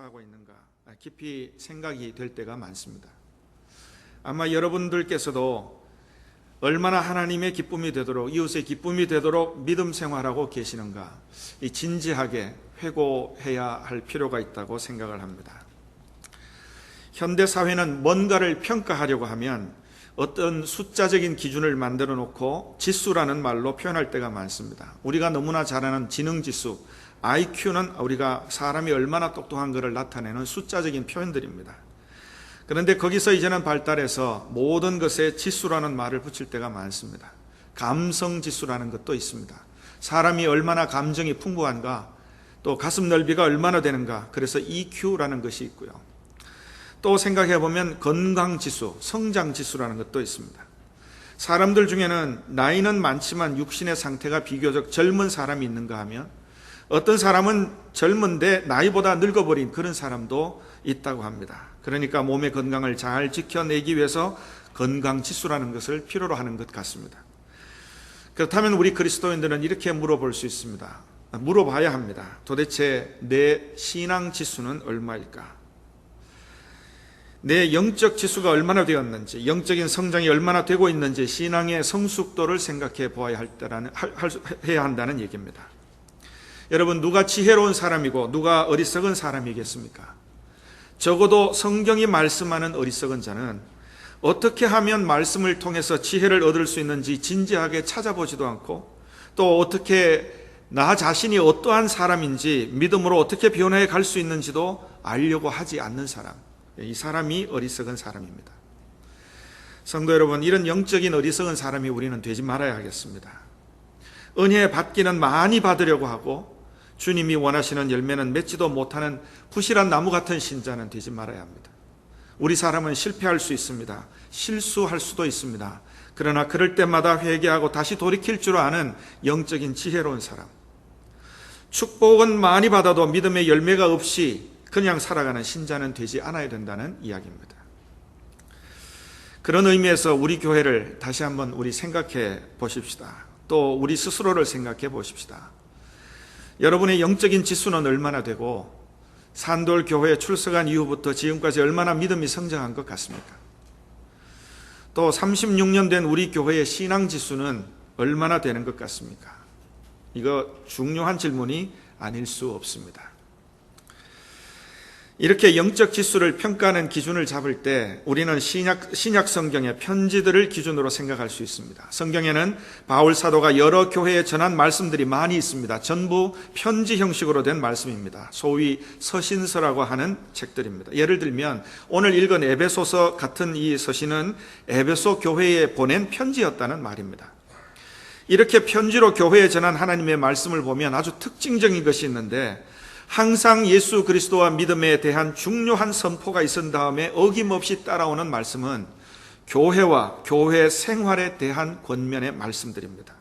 감사하고 있는가 깊이 생각이 될 때가 많습니다. 아마 여러분들께서도 얼마나 하나님의 기쁨이 되도록, 이웃의 기쁨이 되도록 믿음 생활하고 계시는가 진지하게 회고해야 할 필요가 있다고 생각을 합니다. 현대사회는 뭔가를 평가하려고 하면 어떤 숫자적인 기준을 만들어 놓고 지수라는 말로 표현할 때가 많습니다. 우리가 너무나 잘 아는 지능지수, IQ는 우리가 사람이 얼마나 똑똑한 것을 나타내는 숫자적인 표현들입니다. 그런데 거기서 이제는 발달해서 모든 것에 지수라는 말을 붙일 때가 많습니다. 감성지수라는 것도 있습니다. 사람이 얼마나 감정이 풍부한가, 또 가슴 넓이가 얼마나 되는가, 그래서 EQ라는 것이 있고요. 또 생각해 보면 건강지수, 성장지수라는 것도 있습니다. 사람들 중에는 나이는 많지만 육신의 상태가 비교적 젊은 사람이 있는가 하면 어떤 사람은 젊은데 나이보다 늙어버린 그런 사람도 있다고 합니다. 그러니까 몸의 건강을 잘 지켜내기 위해서 건강지수라는 것을 필요로 하는 것 같습니다. 그렇다면 우리 그리스도인들은 이렇게 물어볼 수 있습니다. 물어봐야 합니다. 도대체 내 신앙지수는 얼마일까? 내 영적 지수가 얼마나 되었는지, 영적인 성장이 얼마나 되고 있는지 신앙의 성숙도를 생각해 보아야 해야 한다는 얘기입니다. 여러분, 누가 지혜로운 사람이고 누가 어리석은 사람이겠습니까? 적어도 성경이 말씀하는 어리석은 자는 어떻게 하면 말씀을 통해서 지혜를 얻을 수 있는지 진지하게 찾아보지도 않고, 또 어떻게 나 자신이 어떠한 사람인지 믿음으로 어떻게 변화해 갈 수 있는지도 알려고 하지 않는 사람, 이 사람이 어리석은 사람입니다. 성도 여러분, 이런 영적인 어리석은 사람이 우리는 되지 말아야 하겠습니다. 은혜 받기는 많이 받으려고 하고 주님이 원하시는 열매는 맺지도 못하는 부실한 나무 같은 신자는 되지 말아야 합니다. 우리 사람은 실패할 수 있습니다. 실수할 수도 있습니다. 그러나 그럴 때마다 회개하고 다시 돌이킬 줄 아는 영적인 지혜로운 사람, 축복은 많이 받아도 믿음의 열매가 없이 그냥 살아가는 신자는 되지 않아야 된다는 이야기입니다. 그런 의미에서 우리 교회를 다시 한번 우리 생각해 보십시다. 또 우리 스스로를 생각해 보십시다. 여러분의 영적인 지수는 얼마나 되고 산돌 교회에 출석한 이후부터 지금까지 얼마나 믿음이 성장한 것 같습니까? 또 36년 된 우리 교회의 신앙 지수는 얼마나 되는 것 같습니까? 이거 중요한 질문이 아닐 수 없습니다. 이렇게 영적 지수를 평가하는 기준을 잡을 때 우리는 신약 성경의 편지들을 기준으로 생각할 수 있습니다. 성경에는 바울 사도가 여러 교회에 전한 말씀들이 많이 있습니다. 전부 편지 형식으로 된 말씀입니다. 소위 서신서라고 하는 책들입니다. 예를 들면 오늘 읽은 에베소서 같은 이 서신은 에베소 교회에 보낸 편지였다는 말입니다. 이렇게 편지로 교회에 전한 하나님의 말씀을 보면 아주 특징적인 것이 있는데, 항상 예수 그리스도와 믿음에 대한 중요한 선포가 있은 다음에 어김없이 따라오는 말씀은 교회와 교회 생활에 대한 권면의 말씀들입니다.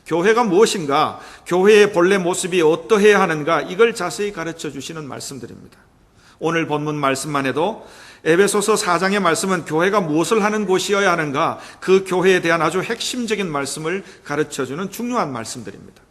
교회가 무엇인가, 교회의 본래 모습이 어떠해야 하는가, 이걸 자세히 가르쳐 주시는 말씀들입니다. 오늘 본문 말씀만 해도 에베소서 4장의 말씀은 교회가 무엇을 하는 곳이어야 하는가, 그 교회에 대한 아주 핵심적인 말씀을 가르쳐 주는 중요한 말씀들입니다.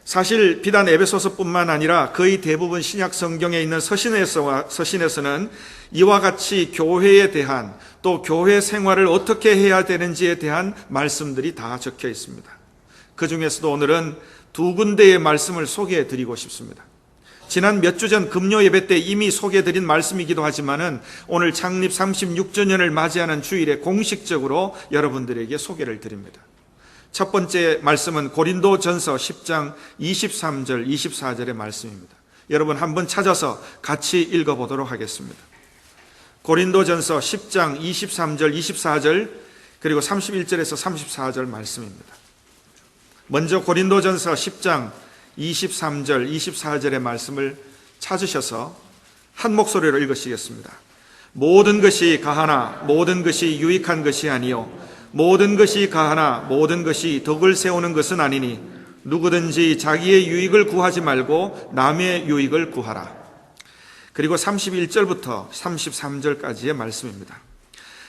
사실 비단 에베소서뿐만 아니라 거의 대부분 신약 성경에 있는 서신에서는 이와 같이 교회에 대한, 또 교회 생활을 어떻게 해야 되는지에 대한 말씀들이 다 적혀 있습니다. 그 중에서도 오늘은 두 군데의 말씀을 소개해 드리고 싶습니다. 지난 몇 주 전 금요 예배 때 이미 소개해 드린 말씀이기도 하지만은 오늘 창립 36주년을 맞이하는 주일에 공식적으로 여러분들에게 소개를 드립니다. 첫 번째 말씀은 고린도전서 10장 23절 24절의 말씀입니다. 여러분 한번 찾아서 같이 읽어보도록 하겠습니다. 고린도전서 10장 23절 24절 그리고 31절에서 34절 말씀입니다. 먼저 고린도전서 10장 23절 24절의 말씀을 찾으셔서 한 목소리로 읽으시겠습니다. 모든 것이 가하나 모든 것이 유익한 것이 아니요 모든 것이 가하나 모든 것이 덕을 세우는 것은 아니니 누구든지 자기의 유익을 구하지 말고 남의 유익을 구하라. 그리고 31절부터 33절까지의 말씀입니다.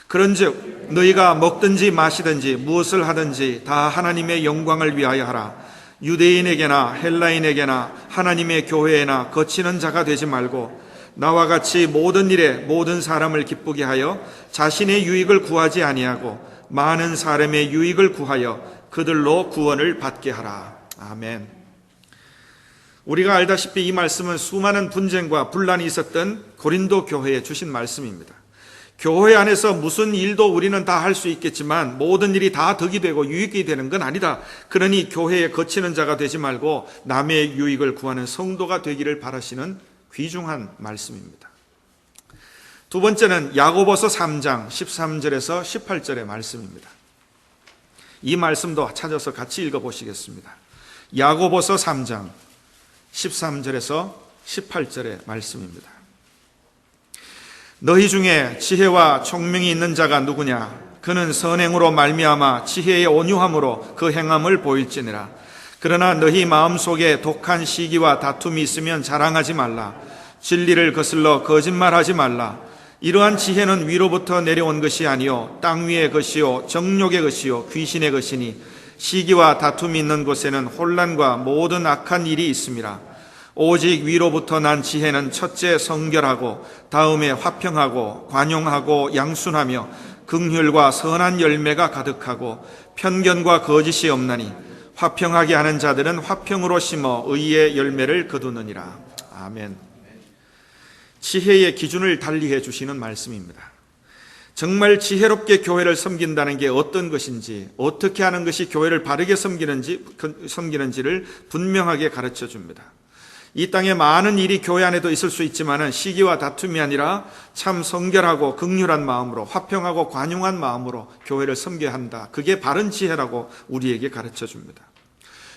그런즉 너희가 먹든지 마시든지 무엇을 하든지 다 하나님의 영광을 위하여 하라. 유대인에게나 헬라인에게나 하나님의 교회에나 거치는 자가 되지 말고 나와 같이 모든 일에 모든 사람을 기쁘게 하여 자신의 유익을 구하지 아니하고 많은 사람의 유익을 구하여 그들로 구원을 받게 하라. 아멘. 우리가 알다시피 이 말씀은 수많은 분쟁과 분란이 있었던 고린도 교회에 주신 말씀입니다. 교회 안에서 무슨 일도 우리는 다 할 수 있겠지만 모든 일이 다 덕이 되고 유익이 되는 건 아니다. 그러니 교회에 거치는 자가 되지 말고 남의 유익을 구하는 성도가 되기를 바라시는 귀중한 말씀입니다. 두 번째는 야고보서 3장 13절에서 18절의 말씀입니다. 이 말씀도 찾아서 같이 읽어보시겠습니다. 야고보서 3장 13절에서 18절의 말씀입니다. 너희 중에 지혜와 총명이 있는 자가 누구냐? 그는 선행으로 말미암아 지혜의 온유함으로 그 행함을 보일지니라. 그러나 너희 마음속에 독한 시기와 다툼이 있으면 자랑하지 말라. 진리를 거슬러 거짓말하지 말라. 이러한 지혜는 위로부터 내려온 것이 아니요 땅 위의 것이요 정욕의 것이요 귀신의 것이니 시기와 다툼이 있는 곳에는 혼란과 모든 악한 일이 있음이라. 오직 위로부터 난 지혜는 첫째 성결하고 다음에 화평하고 관용하고 양순하며 긍휼과 선한 열매가 가득하고 편견과 거짓이 없나니 화평하게 하는 자들은 화평으로 심어 의의 열매를 거두느니라. 아멘. 지혜의 기준을 달리해 주시는 말씀입니다. 정말 지혜롭게 교회를 섬긴다는 게 어떤 것인지, 어떻게 하는 것이 교회를 바르게 섬기는지를 분명하게 가르쳐 줍니다. 이 땅에 많은 일이 교회 안에도 있을 수 있지만 시기와 다툼이 아니라 참 성결하고 긍휼한 마음으로 화평하고 관용한 마음으로 교회를 섬겨야 한다. 그게 바른 지혜라고 우리에게 가르쳐 줍니다.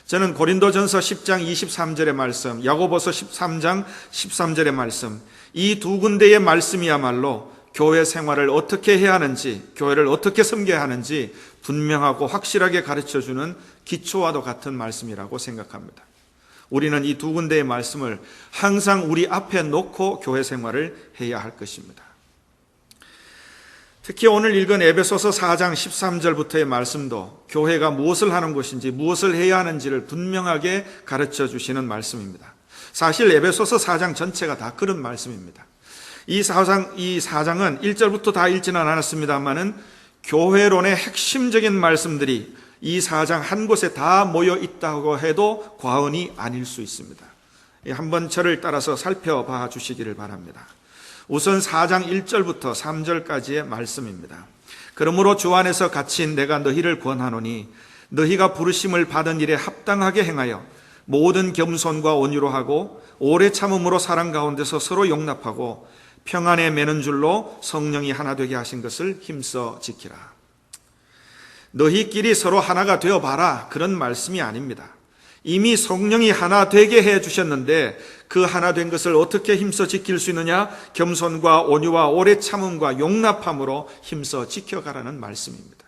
저는 고린도전서 10장 23절의 말씀, 야고보서 13장 13절의 말씀, 이 두 군데의 말씀이야말로 교회 생활을 어떻게 해야 하는지, 교회를 어떻게 섬겨야 하는지 분명하고 확실하게 가르쳐주는 기초와도 같은 말씀이라고 생각합니다. 우리는 이 두 군데의 말씀을 항상 우리 앞에 놓고 교회 생활을 해야 할 것입니다. 특히 오늘 읽은 에베소서 4장 13절부터의 말씀도 교회가 무엇을 하는 것인지 무엇을 해야 하는지를 분명하게 가르쳐 주시는 말씀입니다. 사실 에베소서 4장 전체가 다 그런 말씀입니다. 이 4장은 1절부터 다 읽지는 않았습니다만은 교회론의 핵심적인 말씀들이 이 4장 한 곳에 다 모여 있다고 해도 과언이 아닐 수 있습니다. 한번 저를 따라서 살펴봐 주시기를 바랍니다. 우선 4장 1절부터 3절까지의 말씀입니다. 그러므로 주 안에서 갇힌 내가 너희를 권하노니 너희가 부르심을 받은 일에 합당하게 행하여 모든 겸손과 온유로 하고 오래 참음으로 사랑 가운데서 서로 용납하고 평안에 매는 줄로 성령이 하나 되게 하신 것을 힘써 지키라. 너희끼리 서로 하나가 되어봐라, 그런 말씀이 아닙니다. 이미 성령이 하나 되게 해주셨는데 그 하나 된 것을 어떻게 힘써 지킬 수 있느냐? 겸손과 온유와 오래 참음과 용납함으로 힘써 지켜가라는 말씀입니다.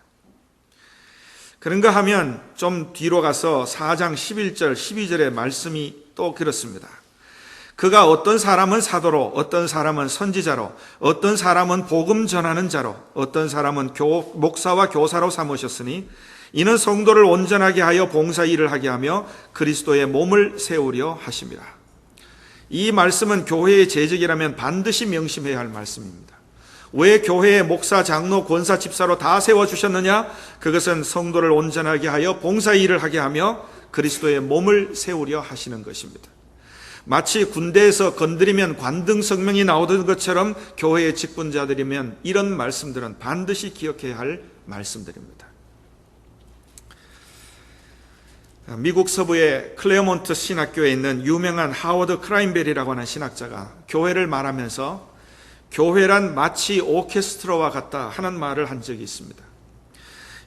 그런가 하면 좀 뒤로 가서 4장 11절 12절의 말씀이 또 그렇습니다. 그가 어떤 사람은 사도로, 어떤 사람은 선지자로, 어떤 사람은 복음 전하는 자로, 어떤 사람은 목사와 교사로 삼으셨으니 이는 성도를 온전하게 하여 봉사 일을 하게 하며 그리스도의 몸을 세우려 하심이라. 이 말씀은 교회의 재직이라면 반드시 명심해야 할 말씀입니다. 왜 교회의 목사, 장로, 권사, 집사로 다 세워주셨느냐? 그것은 성도를 온전하게 하여 봉사 일을 하게 하며 그리스도의 몸을 세우려 하시는 것입니다. 마치 군대에서 건드리면 관등 성명이 나오던 것처럼 교회의 직분자들이면 이런 말씀들은 반드시 기억해야 할 말씀들입니다. 미국 서부의 클레어몬트 신학교에 있는 유명한 하워드 크라인벨이라고 하는 신학자가 교회를 말하면서 교회란 마치 오케스트라와 같다 하는 말을 한 적이 있습니다.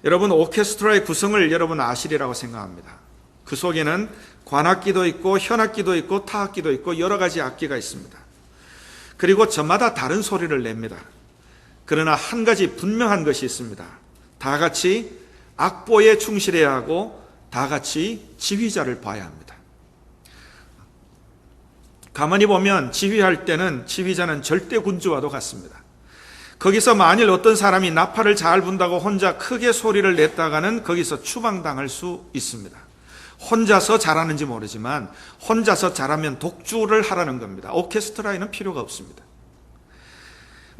여러분, 오케스트라의 구성을 여러분 아시리라고 생각합니다. 그 속에는 관악기도 있고 현악기도 있고 타악기도 있고 여러 가지 악기가 있습니다. 그리고 저마다 다른 소리를 냅니다. 그러나 한 가지 분명한 것이 있습니다. 다 같이 악보에 충실해야 하고 다 같이 지휘자를 봐야 합니다. 가만히 보면 지휘할 때는 지휘자는 절대 군주와도 같습니다. 거기서 만일 어떤 사람이 나팔을 잘 분다고 혼자 크게 소리를 냈다가는 거기서 추방당할 수 있습니다. 혼자서 잘하는지 모르지만 혼자서 잘하면 독주를 하라는 겁니다. 오케스트라에는 필요가 없습니다.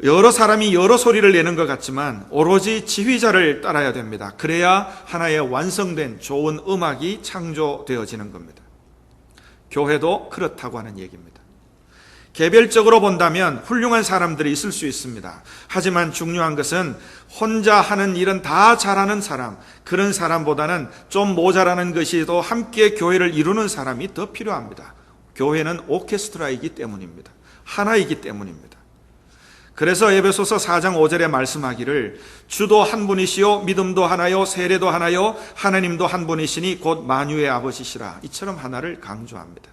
여러 사람이 여러 소리를 내는 것 같지만 오로지 지휘자를 따라야 됩니다. 그래야 하나의 완성된 좋은 음악이 창조되어지는 겁니다. 교회도 그렇다고 하는 얘기입니다. 개별적으로 본다면 훌륭한 사람들이 있을 수 있습니다. 하지만 중요한 것은 혼자 하는 일은 다 잘하는 사람, 그런 사람보다는 좀 모자라는 것이도 함께 교회를 이루는 사람이 더 필요합니다. 교회는 오케스트라이기 때문입니다. 하나이기 때문입니다. 그래서 에베소서 4장 5절에 말씀하기를 주도 한 분이시요 믿음도 하나요 세례도 하나요 하나님도 한 분이시니 곧 만유의 아버지시라, 이처럼 하나를 강조합니다.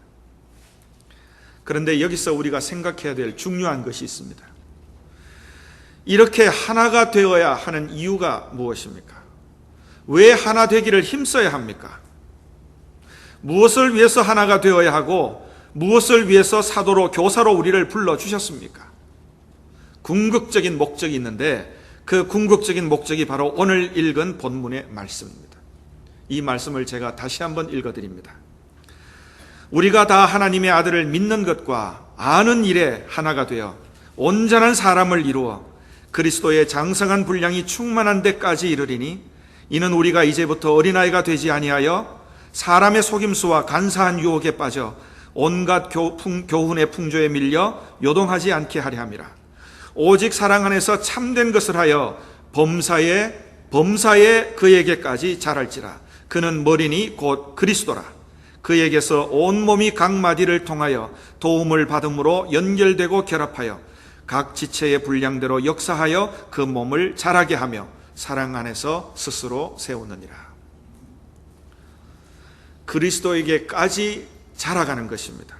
그런데 여기서 우리가 생각해야 될 중요한 것이 있습니다. 이렇게 하나가 되어야 하는 이유가 무엇입니까? 왜 하나 되기를 힘써야 합니까? 무엇을 위해서 하나가 되어야 하고 무엇을 위해서 사도로 교사로 우리를 불러주셨습니까? 궁극적인 목적이 있는데 그 궁극적인 목적이 바로 오늘 읽은 본문의 말씀입니다. 이 말씀을 제가 다시 한번 읽어드립니다. 우리가 다 하나님의 아들을 믿는 것과 아는 일에 하나가 되어 온전한 사람을 이루어 그리스도의 장성한 분량이 충만한 데까지 이르리니 이는 우리가 이제부터 어린아이가 되지 아니하여 사람의 속임수와 간사한 유혹에 빠져 온갖 교훈의 풍조에 밀려 요동하지 않게 하려 함이라. 오직 사랑 안에서 참된 것을 하여 범사에 그에게까지 자랄지라. 그는 머리니 곧 그리스도라. 그에게서 온몸이 각 마디를 통하여 도움을 받음으로 연결되고 결합하여 각 지체의 분량대로 역사하여 그 몸을 자라게 하며 사랑 안에서 스스로 세우느니라. 그리스도에게까지 자라가는 것입니다.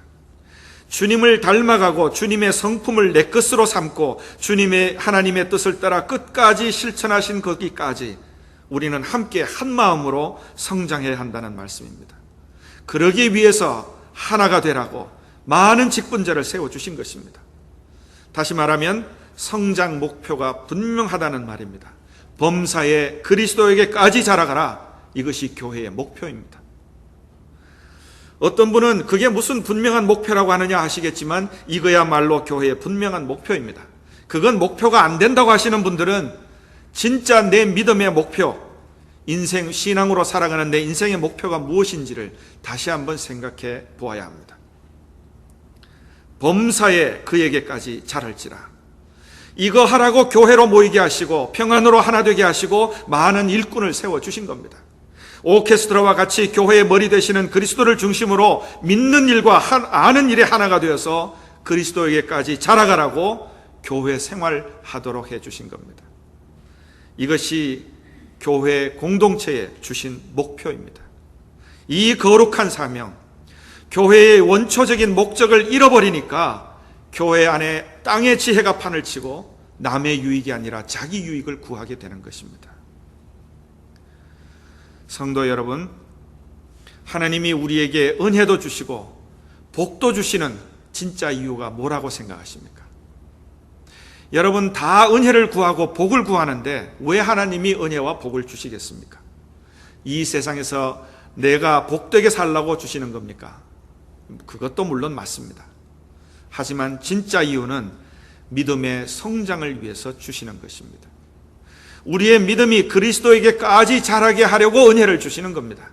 주님을 닮아가고 주님의 성품을 내 것으로 삼고 주님의 하나님의 뜻을 따라 끝까지 실천하신 거기까지 우리는 함께 한 마음으로 성장해야 한다는 말씀입니다. 그러기 위해서 하나가 되라고 많은 직분자를 세워주신 것입니다. 다시 말하면 성장 목표가 분명하다는 말입니다. 범사에 그리스도에게까지 자라가라, 이것이 교회의 목표입니다. 어떤 분은 그게 무슨 분명한 목표라고 하느냐 하시겠지만 이거야말로 교회의 분명한 목표입니다. 그건 목표가 안 된다고 하시는 분들은 진짜 내 믿음의 목표, 인생 신앙으로 살아가는 내 인생의 목표가 무엇인지를 다시 한번 생각해 보아야 합니다. 범사에 그에게까지 자랄지라. 이거 하라고 교회로 모이게 하시고 평안으로 하나 되게 하시고 많은 일꾼을 세워주신 겁니다. 오케스트라와 같이 교회의 머리 되시는 그리스도를 중심으로 믿는 일과 아는 일에 하나가 되어서 그리스도에게까지 자라가라고 교회 생활하도록 해주신 겁니다. 이것이 교회 공동체에 주신 목표입니다. 이 거룩한 사명, 교회의 원초적인 목적을 잃어버리니까 교회 안에 땅의 지혜가 판을 치고 남의 유익이 아니라 자기 유익을 구하게 되는 것입니다. 성도 여러분, 하나님이 우리에게 은혜도 주시고 복도 주시는 진짜 이유가 뭐라고 생각하십니까? 여러분 다 은혜를 구하고 복을 구하는데 왜 하나님이 은혜와 복을 주시겠습니까? 이 세상에서 내가 복되게 살라고 주시는 겁니까? 그것도 물론 맞습니다. 하지만 진짜 이유는 믿음의 성장을 위해서 주시는 것입니다. 우리의 믿음이 그리스도에게까지 자라게 하려고 은혜를 주시는 겁니다.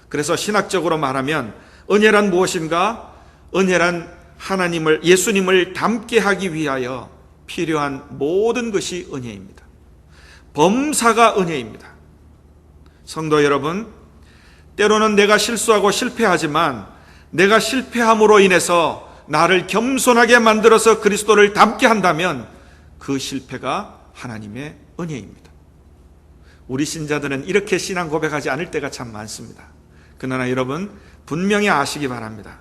그래서 신학적으로 말하면 은혜란 무엇인가? 은혜란 하나님을, 예수님을 닮게 하기 위하여 필요한 모든 것이 은혜입니다. 범사가 은혜입니다. 성도 여러분, 때로는 내가 실수하고 실패하지만 내가 실패함으로 인해서 나를 겸손하게 만들어서 그리스도를 닮게 한다면 그 실패가 하나님의 은혜입니다. 우리 신자들은 이렇게 신앙 고백하지 않을 때가 참 많습니다. 그러나 여러분 분명히 아시기 바랍니다.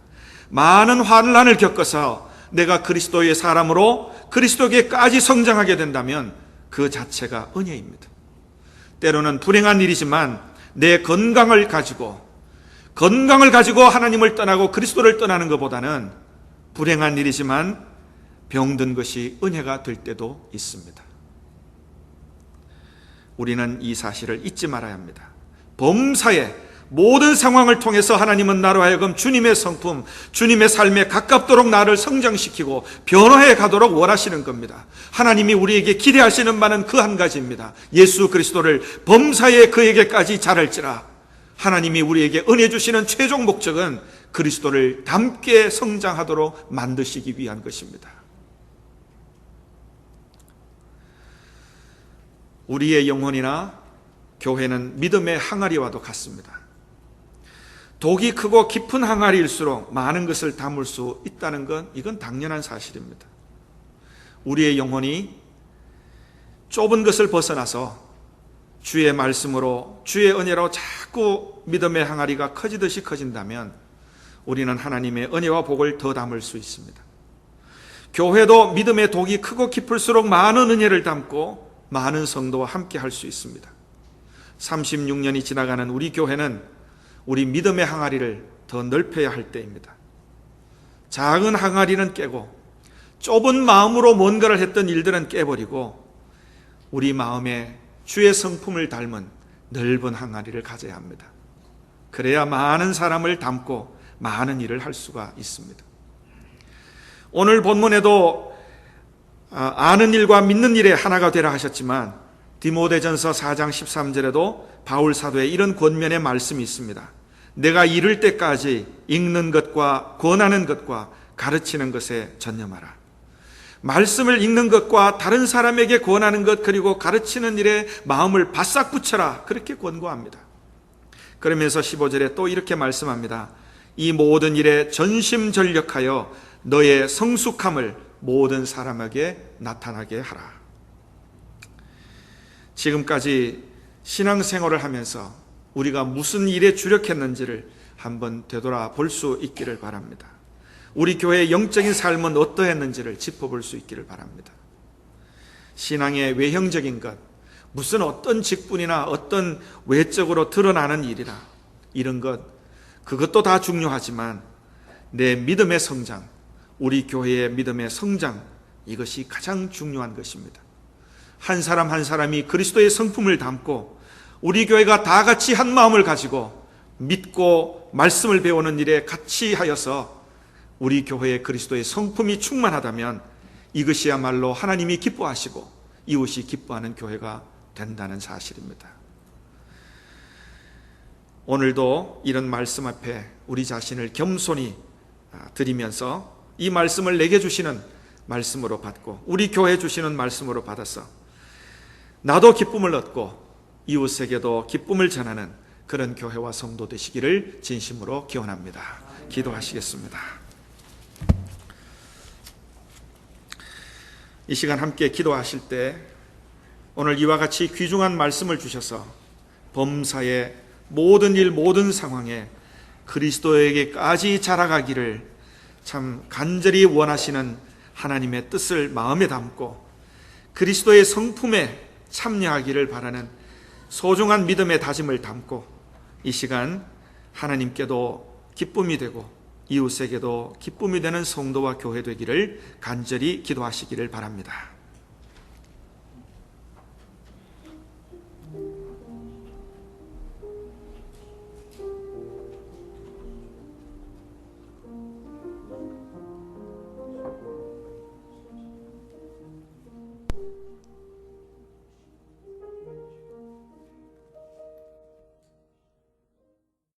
많은 환난을 겪어서 내가 그리스도의 사람으로 그리스도에게까지 성장하게 된다면 그 자체가 은혜입니다. 때로는 불행한 일이지만 내 건강을 가지고 하나님을 떠나고 그리스도를 떠나는 것보다는 불행한 일이지만 병든 것이 은혜가 될 때도 있습니다. 우리는 이 사실을 잊지 말아야 합니다. 범사에 모든 상황을 통해서 하나님은 나로 하여금 주님의 성품, 주님의 삶에 가깝도록 나를 성장시키고 변화해 가도록 원하시는 겁니다. 하나님이 우리에게 기대하시는 바는 그 한 가지입니다. 예수 그리스도를 범사에 그에게까지 자랄지라. 하나님이 우리에게 은혜 주시는 최종 목적은 그리스도를 닮게 성장하도록 만드시기 위한 것입니다. 우리의 영혼이나 교회는 믿음의 항아리와도 같습니다. 독이 크고 깊은 항아리일수록 많은 것을 담을 수 있다는 건 이건 당연한 사실입니다. 우리의 영혼이 좁은 것을 벗어나서 주의 말씀으로, 주의 은혜로 자꾸 믿음의 항아리가 커지듯이 커진다면 우리는 하나님의 은혜와 복을 더 담을 수 있습니다. 교회도 믿음의 독이 크고 깊을수록 많은 은혜를 담고 많은 성도와 함께 할 수 있습니다. 36년이 지나가는 우리 교회는 우리 믿음의 항아리를 더 넓혀야 할 때입니다. 작은 항아리는 깨고 좁은 마음으로 뭔가를 했던 일들은 깨버리고 우리 마음에 주의 성품을 닮은 넓은 항아리를 가져야 합니다. 그래야 많은 사람을 담고 많은 일을 할 수가 있습니다. 오늘 본문에도 아는 일과 믿는 일에 하나가 되라 하셨지만 디모데전서 4장 13절에도 바울 사도의 이런 권면의 말씀이 있습니다. 내가 이를 때까지 읽는 것과 권하는 것과 가르치는 것에 전념하라. 말씀을 읽는 것과 다른 사람에게 권하는 것 그리고 가르치는 일에 마음을 바싹 붙여라. 그렇게 권고합니다. 그러면서 15절에 또 이렇게 말씀합니다. 이 모든 일에 전심전력하여 너의 성숙함을 모든 사람에게 나타나게 하라. 지금까지 신앙생활을 하면서 우리가 무슨 일에 주력했는지를 한번 되돌아볼 수 있기를 바랍니다. 우리 교회의 영적인 삶은 어떠했는지를 짚어볼 수 있기를 바랍니다. 신앙의 외형적인 것, 무슨 어떤 직분이나 어떤 외적으로 드러나는 일이나 이런 것, 그것도 다 중요하지만 내 믿음의 성장, 우리 교회의 믿음의 성장, 이것이 가장 중요한 것입니다. 한 사람 한 사람이 그리스도의 성품을 담고 우리 교회가 다 같이 한 마음을 가지고 믿고 말씀을 배우는 일에 같이 하여서 우리 교회의 그리스도의 성품이 충만하다면 이것이야말로 하나님이 기뻐하시고 이웃이 기뻐하는 교회가 된다는 사실입니다. 오늘도 이런 말씀 앞에 우리 자신을 겸손히 드리면서 이 말씀을 내게 주시는 말씀으로 받고 우리 교회 주시는 말씀으로 받아서 나도 기쁨을 얻고 이웃에게도 기쁨을 전하는 그런 교회와 성도 되시기를 진심으로 기원합니다. 기도하시겠습니다. 이 시간 함께 기도하실 때 오늘 이와 같이 귀중한 말씀을 주셔서 범사의 모든 일 모든 상황에 그리스도에게까지 자라가기를 참 간절히 원하시는 하나님의 뜻을 마음에 담고 그리스도의 성품에 참여하기를 바라는 소중한 믿음의 다짐을 담고 이 시간 하나님께도 기쁨이 되고 이웃에게도 기쁨이 되는 성도와 교회 되기를 간절히 기도하시기를 바랍니다.